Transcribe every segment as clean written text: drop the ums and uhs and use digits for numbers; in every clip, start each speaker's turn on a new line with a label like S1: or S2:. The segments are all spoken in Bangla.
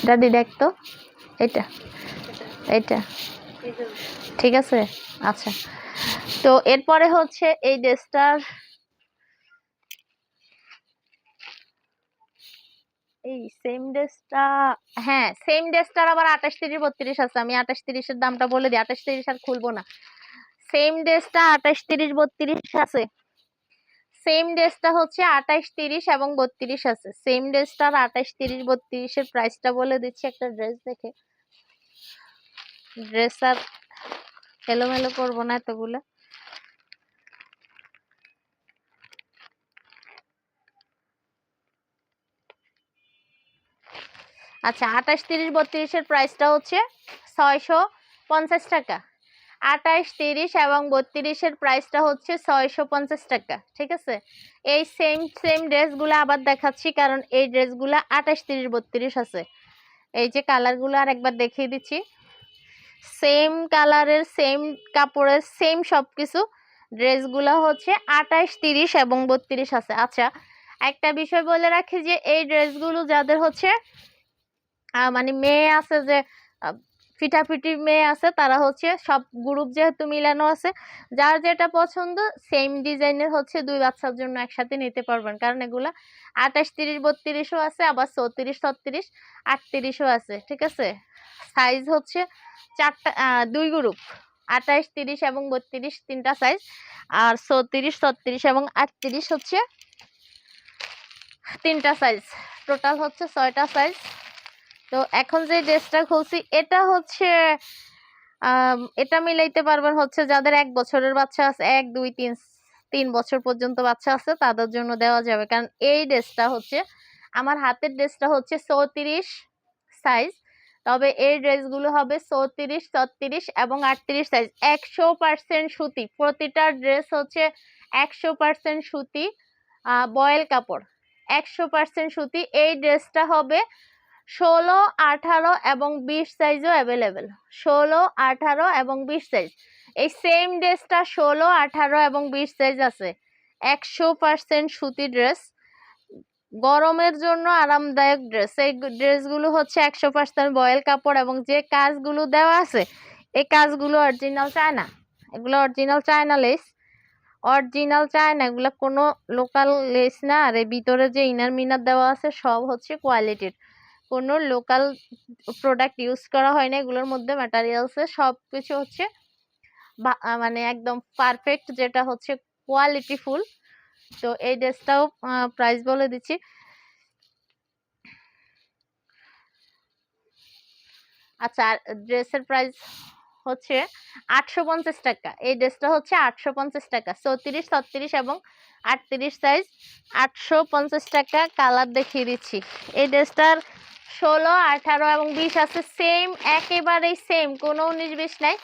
S1: দাদি দেখ তো, এটা এটা ঠিক আছে। আচ্ছা, তো এরপরে হচ্ছে এই ড্রেসটার এই সেম ড্রেসটা, হ্যাঁ সেম ড্রেসটার আবার 28, 30, 32 আছে। আমি 28, 30 এর দামটা বলে দিই, 28, 30 আর খুলবো না। সেম ড্রেসটা 28, 30, 32 আছে। সেম ড্রেসটা হচ্ছে 28, 30 এবং 32 আছে। সেম ড্রেসটার 28, 30, 32 এর প্রাইসটা বলে দিচ্ছি একটা ড্রেস দেখে। ড্রেস আর এলোমেলো করবো না এতগুলো। আচ্ছা, 28, 30, 32 এর প্রাইসটা হচ্ছে 650 টাকা। 28, 30 এবং 32 এর প্রাইসটা হচ্ছে 650 টাকা। ঠিক আছে, এই সেম ড্রেসগুলো আবার দেখাচ্ছি, কারণ এই ড্রেসগুলো 28, 30, 32 আছে। এই যে কালারগুলো আর একবার দেখিয়ে দিচ্ছি, সেম কালারের, সেম কাপড়ের, সেম সবকিছু। ড্রেসগুলো হচ্ছে 28, 30 এবং 32 আছে। আচ্ছা, একটা বিষয় বলে রাখি যে এই ড্রেসগুলো যাদের হচ্ছে মানে মেয়ে আছে, যে ফিটাফিটি মেয়ে আছে, তারা হচ্ছে সব গ্রুপ যেহেতু মিলানো আছে, যার যেটা পছন্দ সেম ডিজাইনের হচ্ছে দুই বাচ্চার জন্য একসাথে নিতে পারবেন। কারণ এগুলা 28, 30, 32ও আছে, আবার 34, 36, 38ও আছে। ঠিক আছে, সাইজ হচ্ছে চারটা, দুই গ্রুপ, 28, 30 এবং 32 তিনটা সাইজ, আর 34, 36 এবং 38 হচ্ছে তিনটা সাইজ। টোটাল হচ্ছে 6টা সাইজ। তো এখন যে ড্রেসটা খুলছি এটা হচ্ছে এটা মিলাইতে পারবেন হচ্ছে যাদের 1 বছরের বাচ্চা আছে, 1, 2, 3, 3 বছর পর্যন্ত বাচ্চা আছে, তাদের জন্য দেওয়া যাবে। কারণ এই ড্রেসটা হচ্ছে, আমার হাতের ড্রেসটা হচ্ছে 34 সাইজ, তবে এই ড্রেসগুলো হবে 34, 36 এবং 38 সাইজ। 100% সুতি, প্রতিটা ড্রেস হচ্ছে 100% সুতি, বয়েল কাপড়, 100% সুতি। এই ড্রেসটা হবে 16, 18 এবং 20 সাইজও অ্যাভেলেবেল। 16, 18 এবং 20 সাইজ। এই সেম ড্রেসটা 16, 18 এবং 20 সাইজ আছে। 100% সুতি ড্রেস, গরমের জন্য আরামদায়ক ড্রেস। এই ড্রেসগুলো হচ্ছে 100% বয়েল কাপড়, এবং যে কাজগুলো দেওয়া আছে এই কাজগুলো অরিজিনাল চায়না। এগুলো original China less, original China, এগুলো কোনো লোকাল লেস না। আর এই ভিতরে যে ইনার মিনার দেওয়া আছে সব হচ্ছে কোয়ালিটির, কোনো লোকাল প্রোডাক্ট ইউজ করা হয় না এগুলোর মধ্যে। ম্যাটেরিয়ালসে সবকিছু হচ্ছে মানে একদম পারফেক্ট, যেটা হচ্ছে কোয়ালিটি ফুল। তো এই ড্রেসটাও প্রাইস বলে দিচ্ছি। আচ্ছা, ড্রেসের প্রাইস হচ্ছে 850 টাকা। এই ড্রেসটা হচ্ছে 850 টাকা, 34, 36 এবং 38 সাইজ, 850 টাকা। কালার দেখিয়ে দিচ্ছি। এই ড্রেসটার 16, 18 এবং 20 আছে। সেম, একেবারেই সেম, কোনো 19, 20 নাই।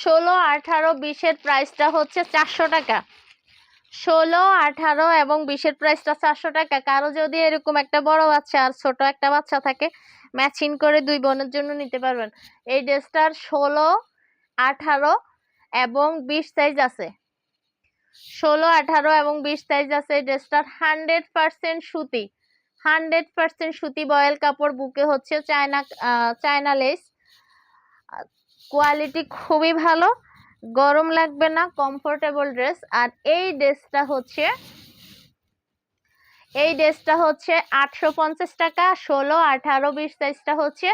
S1: 16, 18, 20 এর প্রাইসটা হচ্ছে 400 টাকা। 16, 18 এবং 20 এর প্রাইসটা 400 টাকা। কারো যদি এরকম একটা বড় বাচ্চা আর ছোট একটা বাচ্চা থাকে, ম্যাচিং করে দুই বোনের জন্য নিতে পারবেন। এই ড্রেসটার 16, 18 এবং 20 সাইজ আছে। 16, 18 এবং 20 সাইজ আছে। এই ড্রেসটার 100% সুতি, 100% সুতি বয়েল কাপড়, বুকে হচ্ছে চায়না লেস, কোয়ালিটি খুবই ভালো, গরম লাগবে না, কমফোর্টেবল ড্রেস। আর এই ড্রেসটা হচ্ছে 850 টাকা। 16, 18, 20 সাইজটা হচ্ছে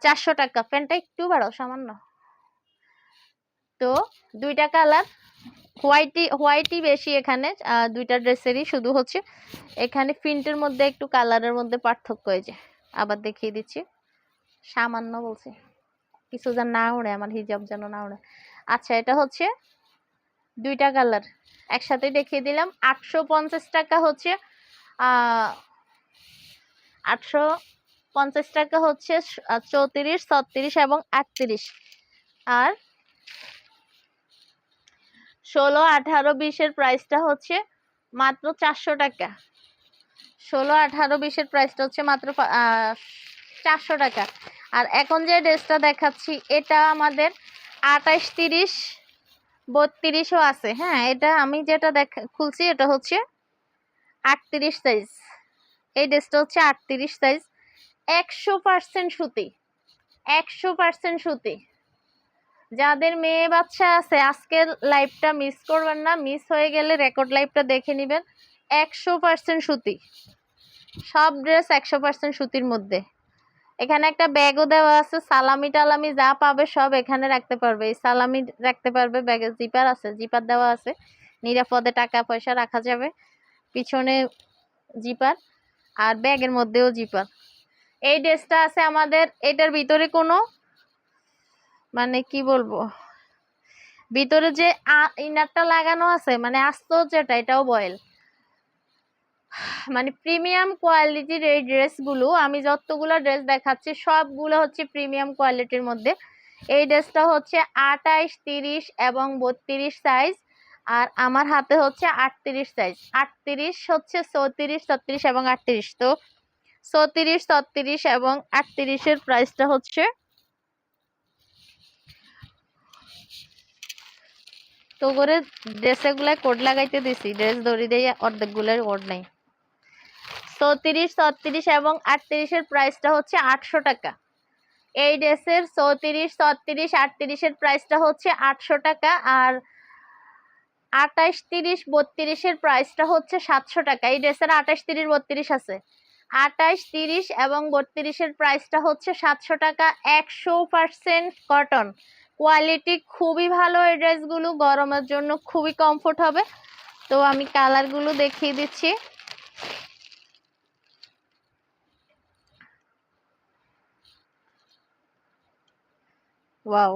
S1: 400 টাকা। প্যান্টটা একটু বাড়াও সামান্য। তো দুইটা কালার, হোয়াইটই বেশি এখানে, দুইটা ড্রেসেরই, শুধু হচ্ছে এখানে প্রিন্টের মধ্যে একটু কালারের মধ্যে পার্থক্য হয়েছে। আবার দেখিয়ে দিচ্ছি, সামান্য বলছি, কিছু যেন না উড়ে, আমার হিজাব যেন না উড়ে। আচ্ছা, এটা হচ্ছে দুইটা কালার একসাথে দেখিয়ে দিলাম। 850 টাকা হচ্ছে 850 টাকা হচ্ছে 34, 36 এবং 38। আর 16, 18, 20 এর প্রাইসটা হচ্ছে মাত্র 400 টাকা। 16, 18, 20 এর প্রাইসটা হচ্ছে মাত্র 400 টাকা। আর এখন যে ড্রেসটা দেখাচ্ছি এটা আমাদের 28, 30, 32ও আছে। হ্যাঁ, এটা আমি যেটা খুলছি এটা হচ্ছে 38 সাইজ। এই ড্রেসটা হচ্ছে 38 সাইজ। 100% সুতি, 100% সুতি। যাদের মেয়ে বাচ্চা আছে আজকের লাইভটা মিস করবেন না, মিস হয়ে গেলে রেকর্ড লাইভটা দেখে নেবেন। 100% সুতি, সব ড্রেস 100% সুতির মধ্যে। এখানে একটা ব্যাগও দেওয়া আছে, সালামি টালামি যা পাবে সব এখানে রাখতে পারবে। এই সালামি রাখতে পারবে, ব্যাগে জিপার আছে, জিপার দেওয়া আছে, নিরাপদে টাকা পয়সা রাখা যাবে। পিছনে জিপার আর ব্যাগের মধ্যেও জিপার। এই ড্রেসটা আছে আমাদের, এটার ভিতরে কোনো মানে কি বলবো, ভিতরে যে ইনারটা লাগানো আছে মানে আস্ত যেটা, এটাও বয়েল। মানে প্রিমিয়াম কোয়ালিটির এই ড্রেসগুলো, আমি যতগুলো ড্রেস দেখাচ্ছি সবগুলো হচ্ছে প্রিমিয়াম কোয়ালিটির মধ্যে। এই ড্রেসটা হচ্ছে 28, 30 এবং 32 সাইজ, আর আমার হাতে হচ্ছে 38 সাইজ। 38 হচ্ছে 34, 36 এবং 38। তো 34, 36 এবং 38 এর প্রাইসটা হচ্ছে, তো করে ড্রেসে গুলা কোড লাগাইতে দিছি, ড্রেস দড়ি দিয়ে অর্ধেক গুলার কোড নাই। 34, 36 এবং 38 এর প্রাইসটা হচ্ছে 800 টাকা। এই ড্রেসের 34, 36, 38 এর প্রাইসটা হচ্ছে 800 টাকা, আর 28, 30, 32 এর প্রাইসটা হচ্ছে 700 টাকা। এই ড্রেসের 28, 30, 32 আছে। 28, 30 এবং 32 এর প্রাইসটা হচ্ছে 700 টাকা। 100% কটন, কোয়ালিটি খুবই ভালো। এই ড্রেসগুলো গরমের জন্য খুবই কমফোর্ট হবে। তো আমি কালারগুলো দেখিয়ে দিচ্ছি। ওয়াও,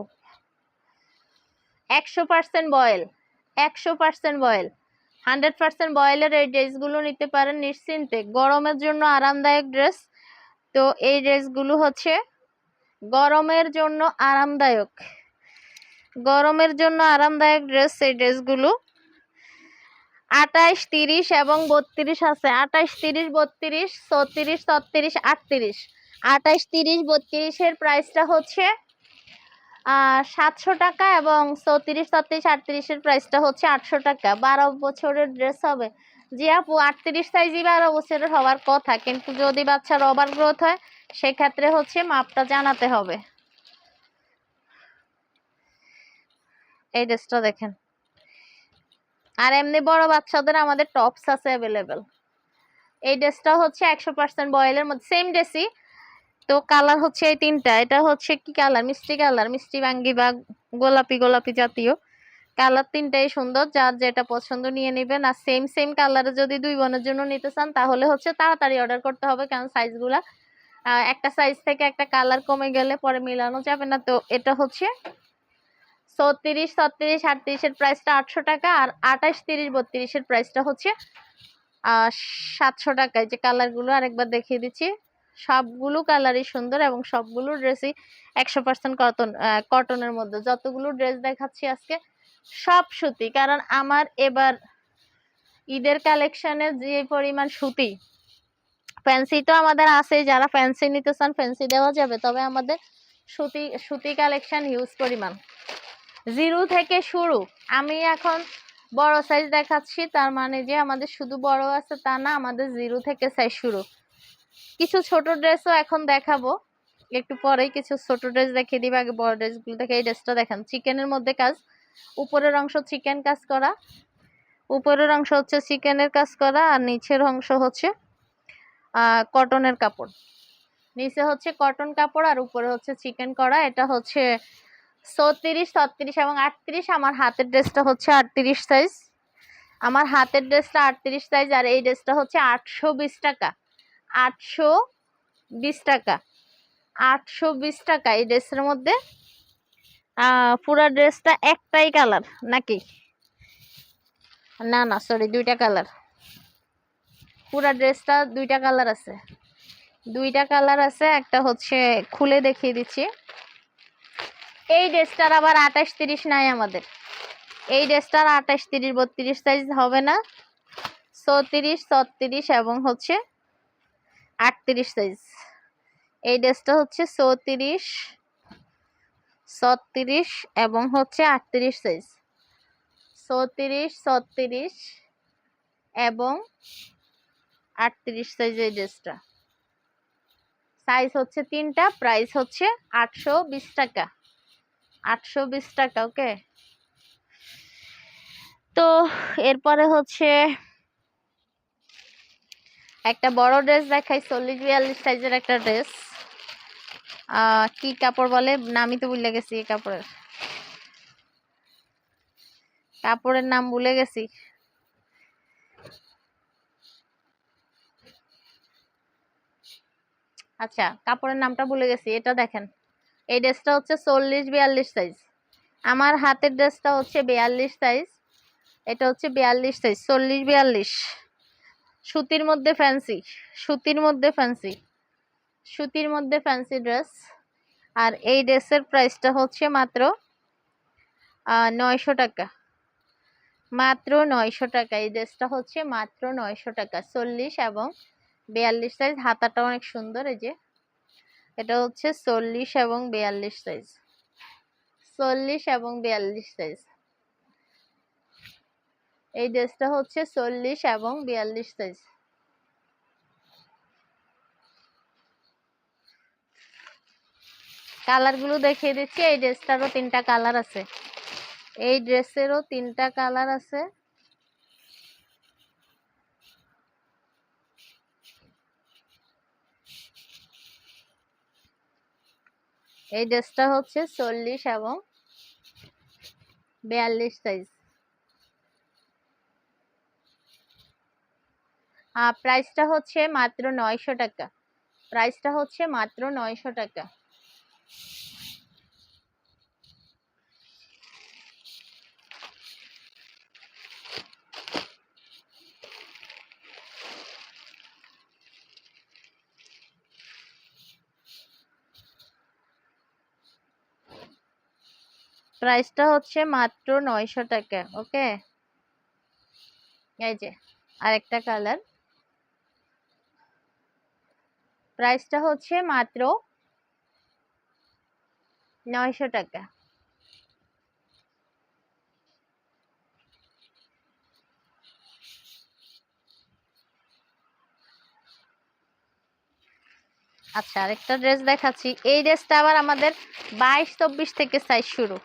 S1: 100% বয়েল, 100% বয়েল, 100% বয়েলের এই ড্রেসগুলো নিতে পারেন নিশ্চিন্তে, গরমের জন্য আরামদায়ক ড্রেস। তো এই ড্রেসগুলো হচ্ছে গরমের জন্য আরামদায়ক, গরমের জন্য আরামদায়ক ড্রেস। এই ড্রেসগুলো 28, 30 এবং 32 আছে। 28, 30, 32, 34, 36, 38। 28, 30, 32 এর প্রাইসটা হচ্ছে 700 টাকা, এবং 34, 36, 38 এর প্রাইসটা হচ্ছে 800 টাকা। 12 বছরের ড্রেস হবে। জি আপু, 38 সাইজই 12 বছরের হওয়ার কথা, কিন্তু যদি বাচ্চার ওভার গ্রোথ হয় সেক্ষেত্রে হচ্ছে মাপটা জানাতে হবে। এই ড্রেসটা দেখেন। আর এমনি বড় বাচ্চাদের আমাদের টপস আছে অ্যাভেলেবেল। এই ড্রেসটা হচ্ছে 100% বয়েলের মধ্যে, সেম ড্রেসই। তো কালার হচ্ছে এই তিনটা। এটা হচ্ছে কি কালার, মিষ্টি কালার, মিষ্টি বাঙ্গি বা গোলাপি গোলাপি জাতীয় কালার। তিনটাই সুন্দর, যার যেটা পছন্দ নিয়ে নেবেন। আর সেম সেম কালারে যদি 2 বোনের জন্য নিতে চান তাহলে হচ্ছে তাড়াতাড়ি অর্ডার করতে হবে, কারণ সাইজগুলা একটা সাইজ থেকে একটা কালার কমে গেলে পরে মিলানো যাবে না। তো এটা হচ্ছে 34, 36, 38 এর প্রাইসটা 800 টাকা, আর 28, 30, 32 এর প্রাইসটা হচ্ছে 700 টাকায়। যে কালারগুলো আরেকবার দেখিয়ে দিচ্ছি, সবগুলো কালারই সুন্দর এবং সবগুলো ড্রেসই 100% কটনের মধ্যে। যতগুলো ড্রেস দেখাচ্ছি আজকে সব সুতি, কারণ আমার এবার ঈদের কালেকশনে যে পরিমাণ সুতি, ফ্যান্সি তো আমাদের আছে, যারা ফ্যান্সি নিতে চান ফ্যান্সি দেওয়া যাবে, তবে আমাদের সুতি সুতি কালেকশন হিউজ পরিমাণ। 0 থেকে শুরু। আমি এখন বড় সাইজ দেখাচ্ছি, তার মানে যে আমাদের শুধু বড় আছে তা না, আমাদের 0 থেকে সাইজ শুরু। কিছু ছোট ড্রেসও এখন দেখাবো, একটু পরেই কিছু ছোট ড্রেস দেখিয়ে দিবে। আগে বড় ড্রেসগুলো দেখে। এই ড্রেসটা দেখেন, চিকেনের মধ্যে কাজ, উপরের অংশ চিকেন কাজ করা, উপরের অংশ হচ্ছে চিকেনের কাজ করা, আর নিচের অংশ হচ্ছে কটনের কাপড়। নিচে হচ্ছে কটন কাপড় আর উপরে হচ্ছে চিকেন করা। এটা হচ্ছে 34, 36 এবং 38। আমার হাতের ড্রেসটা হচ্ছে 38 সাইজ, আমার হাতের ড্রেসটা 38 সাইজ। আর এই ড্রেসটা হচ্ছে 820 টাকা, 820 টাকা, 820 টাকা। এই ড্রেসের মধ্যে পুরা ড্রেসটা একটাই কালার নাকি, না না সরি, 2টা কালার। পুরা ড্রেসটা 2টা কালার আছে, 2টা কালার আছে। একটা হচ্ছে খুলে দেখিয়ে দিচ্ছি। এই ড্রেসটার আবার 28, 30 নাই আমাদের। এই ড্রেসটার 28, 30, 32 সাইজ হবে না, 34, 36 এবং হচ্ছে 38 সাইজ। এই ড্রেসটা হচ্ছে 34, 36 এবং হচ্ছে 38 সাইজ। 34, 36 এবং 38 সাইজ এই ড্রেসটা। সাইজ হচ্ছে 3টা, প্রাইস হচ্ছে 820 টাকা। 820 টাকা। ওকে, তো এরপরে হচ্ছে একটা বড় ড্রেস দেখাই, 40-42 সাইজের একটা ড্রেস। কি কাপড় বলে, নামই তো ভুলে গেছি, এই কাপড়ের নাম ভুলে গেছি। আচ্ছা, কাপড়ের নামটা ভুলে গেছি। এটা দেখেন, এই ড্রেসটা হচ্ছে 40-42 সাইজ। আমার হাতের ড্রেসটা হচ্ছে 42 সাইজ, এটা হচ্ছে 42 সাইজ। 40-42, সুতির মধ্যে ফ্যান্সি, সুতির মধ্যে ফ্যান্সি, সুতির মধ্যে ফ্যান্সি ড্রেস। আর এই ড্রেসের প্রাইসটা হচ্ছে মাত্র 900 টাকা। মাত্র 900 টাকা। এই ড্রেসটা হচ্ছে মাত্র 900 টাকা। 40 এবং 42 সাইজ, হাতাটা অনেক সুন্দর। এই যে এটা হচ্ছে 40 এবং 42 সাইজ, 40 এবং 42 সাইজ। এই ড্রেসটা হচ্ছে 40 এবং 42 সাইজ। কালারগুলো দেখিয়ে দিচ্ছি। এই ড্রেসটারও 3টা কালার আছে, এই ড্রেসেরও 3টা কালার আছে। এই ড্রেসটা হচ্ছে 40 এবং 42 সাইজ। প্রাইসটা হচ্ছে মাত্র 900 টাকা। প্রাইসটা হচ্ছে মাত্র 900 টাকা। প্রাইসটা হচ্ছে মাত্র 900 টাকা। ওকে, এই যে আরেকটা কালার, প্রাইসটা হচ্ছে মাত্র 900 টাকা। আচ্ছা, আরেকটা ড্রেস দেখাচ্ছি। এই ড্রেসটা আবার আমাদের 22-24 থেকে সাইজ শুরু।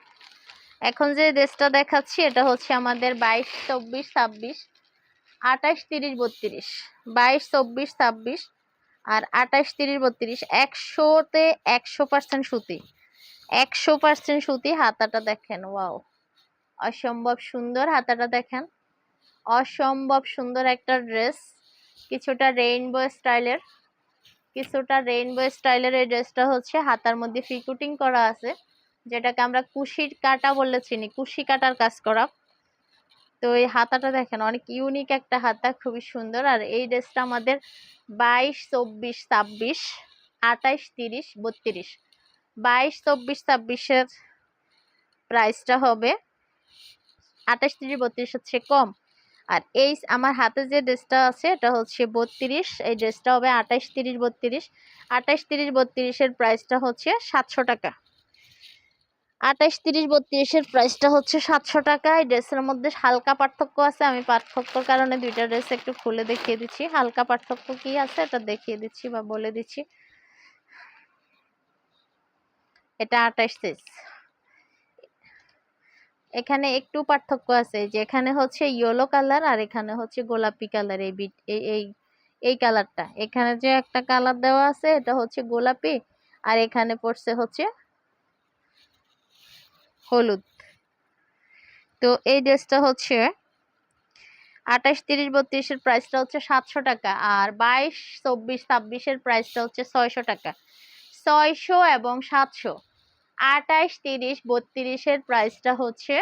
S1: এখন যে ড্রেসটা দেখাচ্ছি এটা হচ্ছে আমাদের 22-24-26, 28-30-32, 22-24-26 আর 28-30-32। 100-তে 100% সুতি, 100% সুতি। হাতাটা দেখেন, ওয়াও, অসম্ভব সুন্দর। হাতাটা দেখেন, অসম্ভব সুন্দর একটা ড্রেস। কিছুটা রেইনবো স্টাইলের, কিছুটা রেইনবো স্টাইলের এই ড্রেসটা হচ্ছে হাতার মধ্যে ফিকুটিং করা আছে, যেটাকে আমরা কুশির কাটা বলে চিনি, কুশি কাটার কাজ করা। তো এই হাতাটা দেখেন, অনেক ইউনিক একটা হাতা, খুবই সুন্দর। আর এই ড্রেসটা আমাদের 22-24-26, 28-30-32, 22-24-26-এর প্রাইসটা হবে 28-30-32 হচ্ছে কম। আর এই আমার হাতে যে ড্রেসটা আছে এটা হচ্ছে 32, এই ড্রেসটা হবে 28-30-32, 28-30-32-এর প্রাইসটা হচ্ছে 700 টাকা। 28-30-32-এর প্রাইসটা হচ্ছে 700 টাকা। এই ড্রেসের মধ্যে হালকা পার্থক্য আছে, আমি পার্থক্যর কারণে দুইটা ড্রেস একটু খুলে দেখিয়ে দিচ্ছি। হালকা পার্থক্য কি আছে এটা দেখিয়ে দিচ্ছি বা বলে দিচ্ছি। এটা 28 সাইজ, এখানে একটু পার্থক্য আছে, যে এখানে হচ্ছে ইয়েলো কালার আর এখানে হচ্ছে গোলাপি কালার। এই কালারটা, এখানে যে একটা কালার দেওয়া আছে এটা হচ্ছে গোলাপি, আর এখানে পড়ছে হচ্ছে হলুদ। তো এই ড্রেসটা হচ্ছে 28-30-32-এর প্রাইসটা হচ্ছে 700 টাকা, আর 22-24-26-এর প্রাইসটা হচ্ছে 600 টাকা। 600 এবং 700। 28-30-32-এর প্রাইসটা হচ্ছে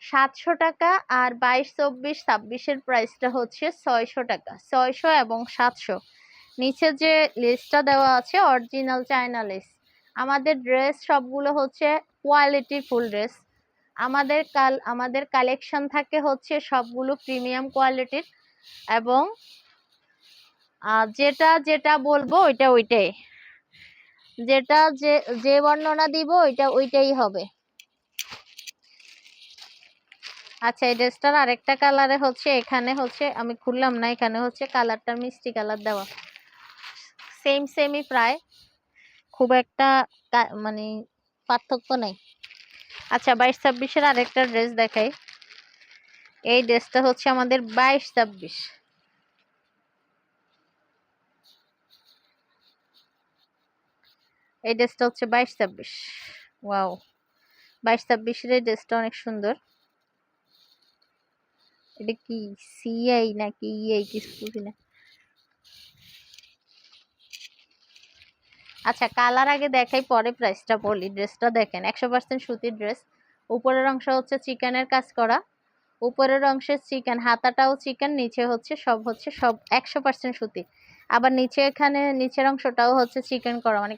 S1: 700 টাকা, আর 22-24-26-এর প্রাইসটা হচ্ছে 600 টাকা। 600 এবং 700। নিচে যে লিস্টটা দেওয়া আছে অরিজিনাল চায়না লেস। আমাদের ড্রেস সবগুলো হচ্ছে কোয়ালিটি ফুল ড্রেস। আমাদের কালেকশন থাকে হচ্ছে সবগুলো প্রিমিয়াম কোয়ালিটির, এবং যেটা যেটা বলবো ওইটাই, যেটা যে বর্ণনা দিব ওইটাই হবে। আচ্ছা, এই ড্রেসটার আরেকটা কালারে হচ্ছে, এখানে হচ্ছে আমি খুললাম না, এখানে হচ্ছে কালারটা মিষ্টি কালার দেওয়া, সেমই প্রায়, খুব একটা মানে পার্থক্য নেই। আচ্ছা 22-26-এর আরেকটা ড্রেস দেখাই। এই ড্রেসটা হচ্ছে আমাদের 22-26। এই ড্রেসটা হচ্ছে 22-26। ওয়াও, 22-26-এর এই ড্রেসটা অনেক সুন্দর। এটা কি সিআই নাকি ইআই কিছু বুঝি না। আচ্ছা কালার আগে দেখাই পরে প্রাইসটা বলি। ড্রেসটা দেখেন 100% সুতির ড্রেস। উপরের অংশ হচ্ছে চিকেনের কাজ করা, উপরের অংশে চিকেন, হাতাটাও চিকেন, নিচে হচ্ছে সব 100% সুতি। আবার নিচে এখানে নিচের অংশটাও হচ্ছে চিকেন করা, মানে